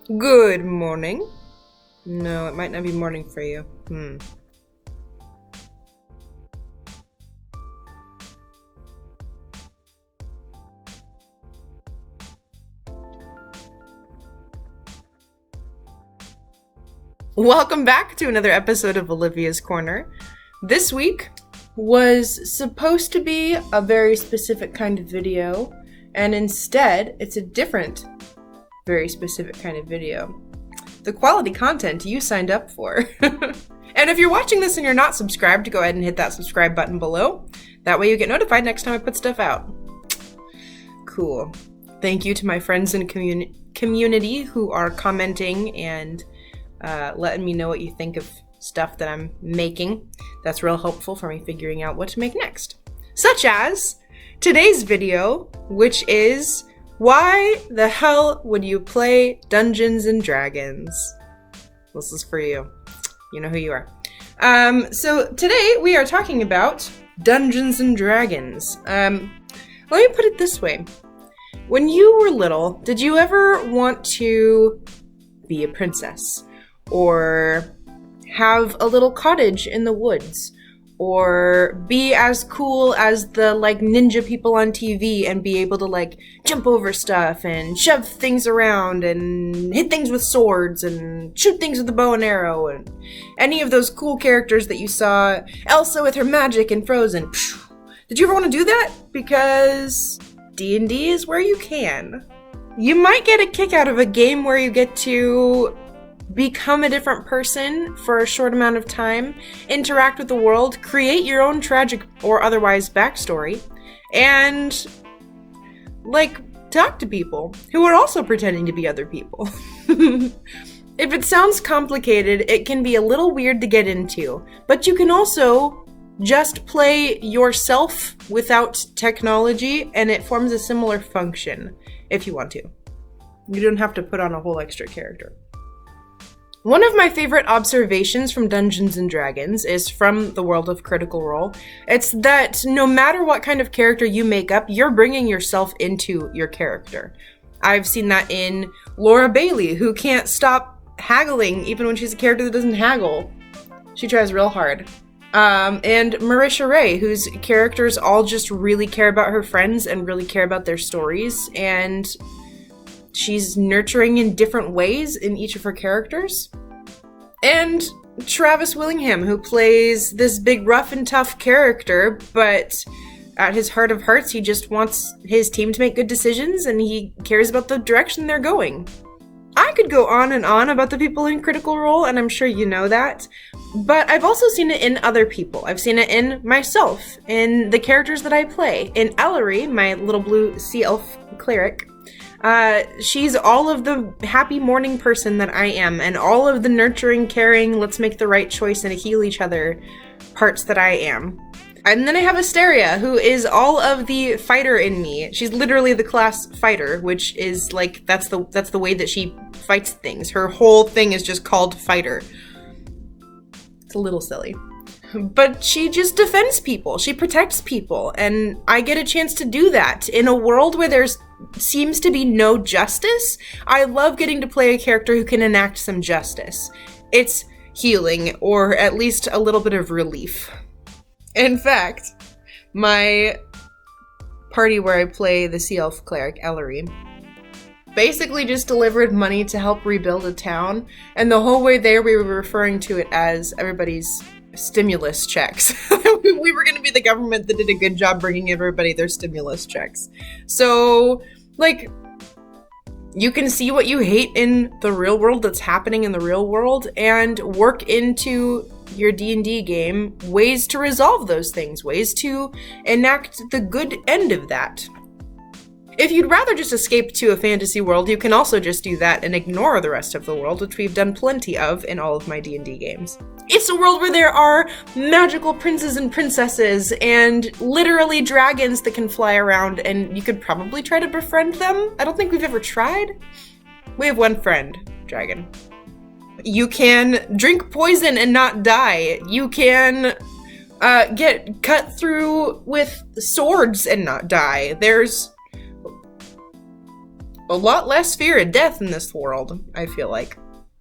Good morning. No, it might not be morning for you. Welcome back to another episode of Olivia's Corner. This week was supposed to be a very specific kind of video, and instead, it's a different, very specific kind of video. The quality content you signed up for. And if you're watching this and you're not subscribed, go ahead and hit that subscribe button below. That way you get notified next time I put stuff out. Cool. Thank you to my friends in community who are commenting and letting me know what you think of stuff that I'm making. That's real helpful for me figuring out what to make next. Such as today's video, which is why the hell would you play Dungeons and Dragons? This is for you. You know who you are. So today we are talking about Dungeons and Dragons. Let me put it this way. When you were little, did you ever want to be a princess? Or have a little cottage in the woods? Or be as cool as the, ninja people on TV and be able to, jump over stuff and shove things around and hit things with swords and shoot things with a bow and arrow and any of those cool characters that you saw, Elsa with her magic in Frozen. Did you ever want to do that? Because D&D is where you can. You might get a kick out of a game where you get to become a different person for a short amount of time, interact with the world, create your own tragic or otherwise backstory, and, talk to people who are also pretending to be other people. If it sounds complicated, it can be a little weird to get into, but you can also just play yourself without technology, and it forms a similar function if you want to. You don't have to put on a whole extra character. One of my favorite observations from Dungeons & Dragons is from the world of Critical Role. It's that no matter what kind of character you make up, you're bringing yourself into your character. I've seen that in Laura Bailey, who can't stop haggling even when she's a character that doesn't haggle. She tries real hard. And Marisha Ray, whose characters all just really care about her friends and really care about their stories, and she's nurturing in different ways in each of her characters. And Travis Willingham, who plays this big rough and tough character, but at his heart of hearts, he just wants his team to make good decisions and he cares about the direction they're going. I could go on and on about the people in Critical Role, and I'm sure you know that, but I've also seen it in other people. I've seen it in myself, in the characters that I play. In Ellery, my little blue sea elf cleric, she's all of the happy morning person that I am, and all of the nurturing, caring, let's make the right choice and heal each other parts that I am. And then I have Asteria, who is all of the fighter in me. She's literally the class fighter, which is that's the way that she fights things. Her whole thing is just called fighter. It's a little silly. But she just defends people. She protects people. And I get a chance to do that. In a world where there's seems to be no justice, I love getting to play a character who can enact some justice. It's healing, or at least a little bit of relief. In fact, my party where I play the Sea Elf Cleric, Ellery, basically just delivered money to help rebuild a town, and the whole way there we were referring to it as everybody's stimulus checks. We were going to be the government that did a good job bringing everybody their stimulus checks. So, you can see what you hate in the real world that's happening in the real world and work into your D&D game ways to resolve those things, ways to enact the good end of that. If you'd rather just escape to a fantasy world, you can also just do that and ignore the rest of the world, which we've done plenty of in all of my D&D games. It's a world where there are magical princes and princesses and literally dragons that can fly around, and you could probably try to befriend them. I don't think we've ever tried. We have one friend, dragon. You can drink poison and not die. You can get cut through with swords and not die. There's a lot less fear of death in this world, I feel like.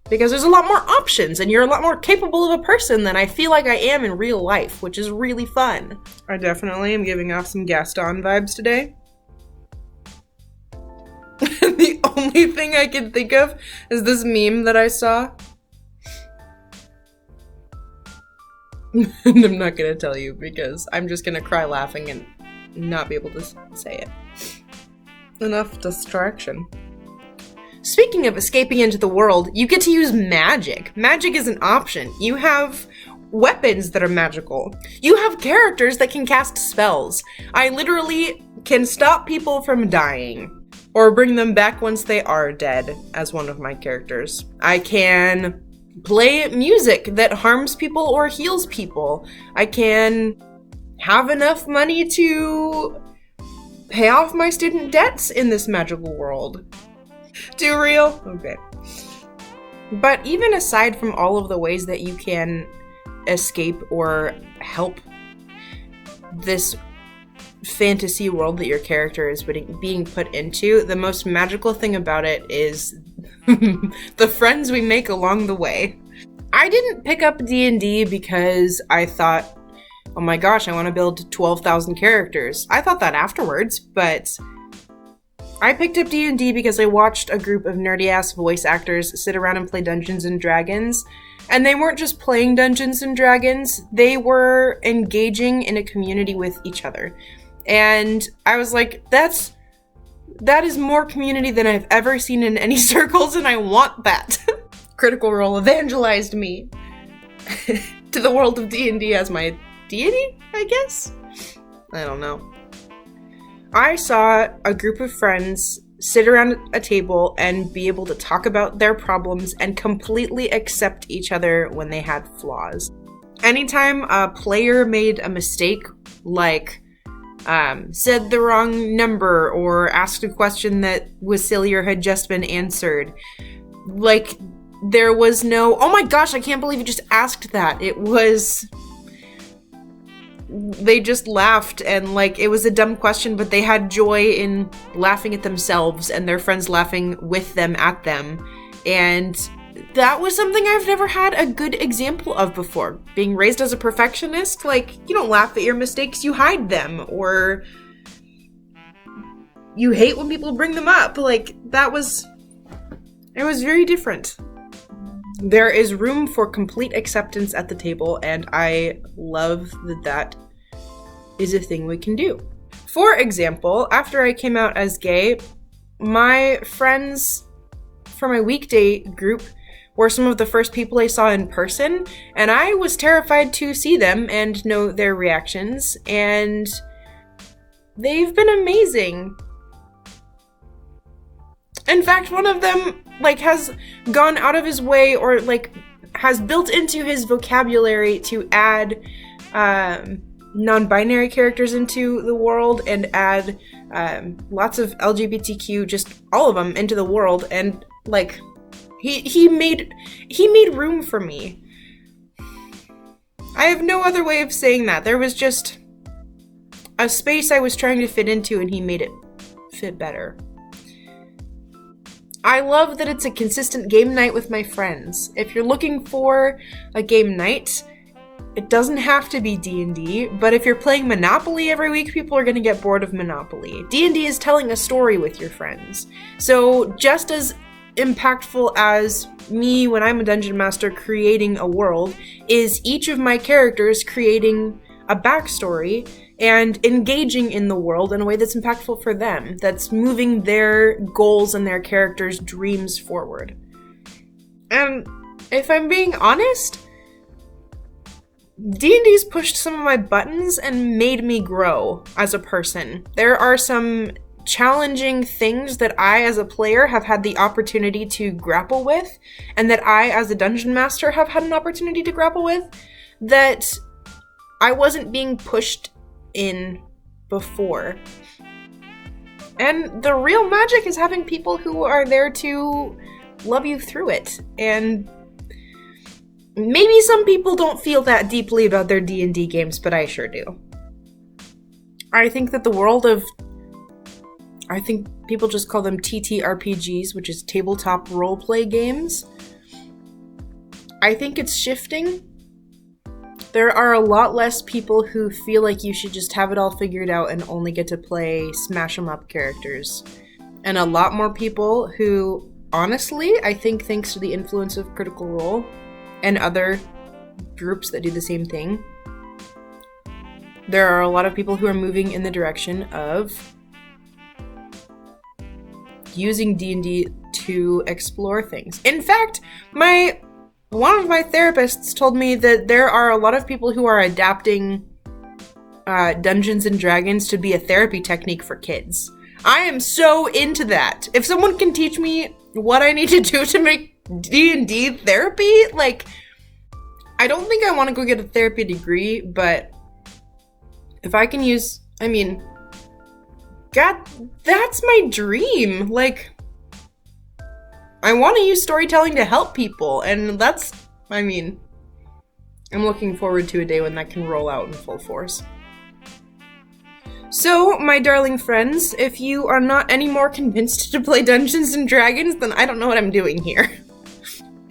Because there's a lot more options, and you're a lot more capable of a person than I feel like I am in real life, which is really fun. I definitely am giving off some Gaston vibes today. The only thing I can think of is this meme that I saw. And I'm not gonna tell you because I'm just gonna cry laughing and not be able to say it. Enough distraction. Speaking of escaping into the world, you get to use magic. Magic is an option. You have weapons that are magical. You have characters that can cast spells. I literally can stop people from dying or bring them back once they are dead as one of my characters. I can play music that harms people or heals people. I can have enough money to pay off my student debts in this magical world. Too real? Okay. But even aside from all of the ways that you can escape or help this fantasy world that your character is being put into, the most magical thing about it is the friends we make along the way. I didn't pick up D&D because I thought, oh my gosh, I want to build 12,000 characters. I thought that afterwards, but I picked up D&D because I watched a group of nerdy-ass voice actors sit around and play Dungeons & Dragons. And they weren't just playing Dungeons & Dragons, they were engaging in a community with each other. And I was like, that is more community than I've ever seen in any circles, and I want that. Critical Role evangelized me to the world of D&D as my deity, I guess? I don't know. I saw a group of friends sit around a table and be able to talk about their problems and completely accept each other when they had flaws. Anytime a player made a mistake, like said the wrong number or asked a question that was silly or had just been answered, like, there was no, oh my gosh, I can't believe you just asked that. It was, they just laughed, and like, it was a dumb question, but they had joy in laughing at themselves and their friends laughing with them at them. And that was something I've never had a good example of before. Being raised as a perfectionist, like, you don't laugh at your mistakes, you hide them, or you hate when people bring them up. Like, it was very different. There is room for complete acceptance at the table, and I love that that is a thing we can do. For example, after I came out as gay, my friends from my weekday group were some of the first people I saw in person, and I was terrified to see them and know their reactions, and they've been amazing. In fact, one of them, like, has gone out of his way, or like has built into his vocabulary to add non-binary characters into the world and add lots of LGBTQ, just all of them into the world, and like he made room for me. I have no other way of saying that. There was just a space I was trying to fit into, and he made it fit better. I love that it's a consistent game night with my friends. If you're looking for a game night, it doesn't have to be D&D, but if you're playing Monopoly every week, people are going to get bored of Monopoly. D&D is telling a story with your friends. So just as impactful as me when I'm a dungeon master creating a world is each of my characters creating a backstory and engaging in the world in a way that's impactful for them, that's moving their goals and their characters' dreams forward. And if I'm being honest, D&D's pushed some of my buttons and made me grow as a person. There are some challenging things that I as a player have had the opportunity to grapple with, and that I as a dungeon master have had an opportunity to grapple with, that I wasn't being pushed in before. And the real magic is having people who are there to love you through it. And maybe some people don't feel that deeply about their D&D games, but I sure do. I think that the world of I think people just call them TTRPGs, which is tabletop roleplay games. I think it's shifting. There are a lot less people who feel like you should just have it all figured out and only get to play smash 'em up characters. And a lot more people who, honestly, I think thanks to the influence of Critical Role and other groups that do the same thing, there are a lot of people who are moving in the direction of using D&D to explore things. In fact, one of my therapists told me that there are a lot of people who are adapting Dungeons and Dragons to be a therapy technique for kids. I am so into that. If someone can teach me what I need to do to make D&D therapy, like, I don't think I want to go get a therapy degree, but if I can use, I mean, God, that's my dream. Like, I want to use storytelling to help people, and that's, I mean, I'm looking forward to a day when that can roll out in full force. So, my darling friends, if you are not any more convinced to play Dungeons and Dragons, then I don't know what I'm doing here.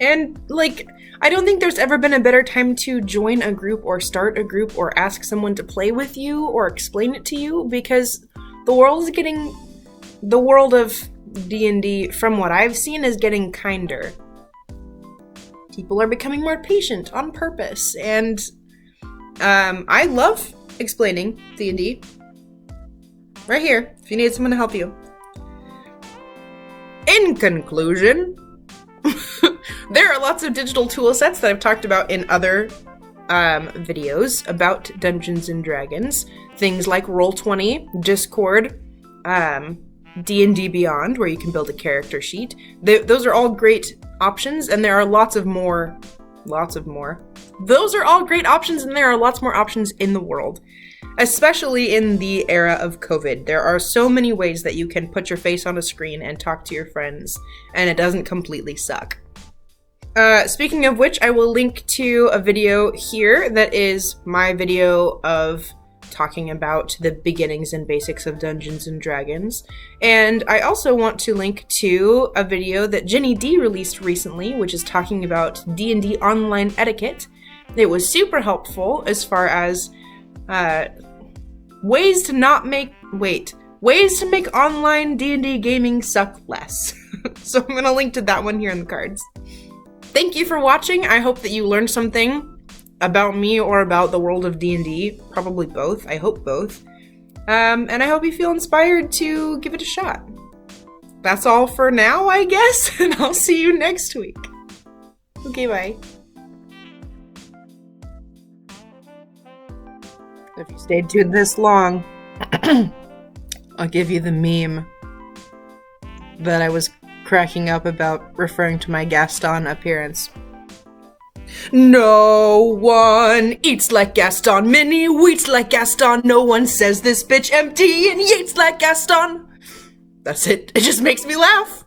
And, like, I don't think there's ever been a better time to join a group or start a group or ask someone to play with you or explain it to you, because the world of D&D, from what I've seen, is getting kinder. People are becoming more patient on purpose, and I love explaining D&D. Right here, if you need someone to help you. In conclusion, there are lots of digital tool sets that I've talked about in other videos about Dungeons and Dragons. Things like Roll20, Discord, D&D Beyond, where you can build a character sheet. Those are all great options, and there are lots of more. Those are all great options, and there are lots more options in the world. Especially in the era of COVID. There are so many ways that you can put your face on a screen and talk to your friends, and it doesn't completely suck. Speaking of which, I will link to a video here that is my video of talking about the beginnings and basics of Dungeons and Dragons. And I also want to link to a video that Jenny D released recently, which is talking about D&D online etiquette. It was super helpful as far as ways to make online D&D gaming suck less. So I'm gonna link to that one here in the cards. Thank you for watching. I hope that you learned something about me or about the world of D&D. Probably both. I hope both. And I hope you feel inspired to give it a shot. That's all for now, I guess, and I'll see you next week. Okay, bye. If you stayed tuned this long, I'll give you the meme that I was cracking up about referring to my Gaston appearance. No one eats like Gaston, many wheats like Gaston, no one says this bitch empty and eats like Gaston. That's it. It just makes me laugh.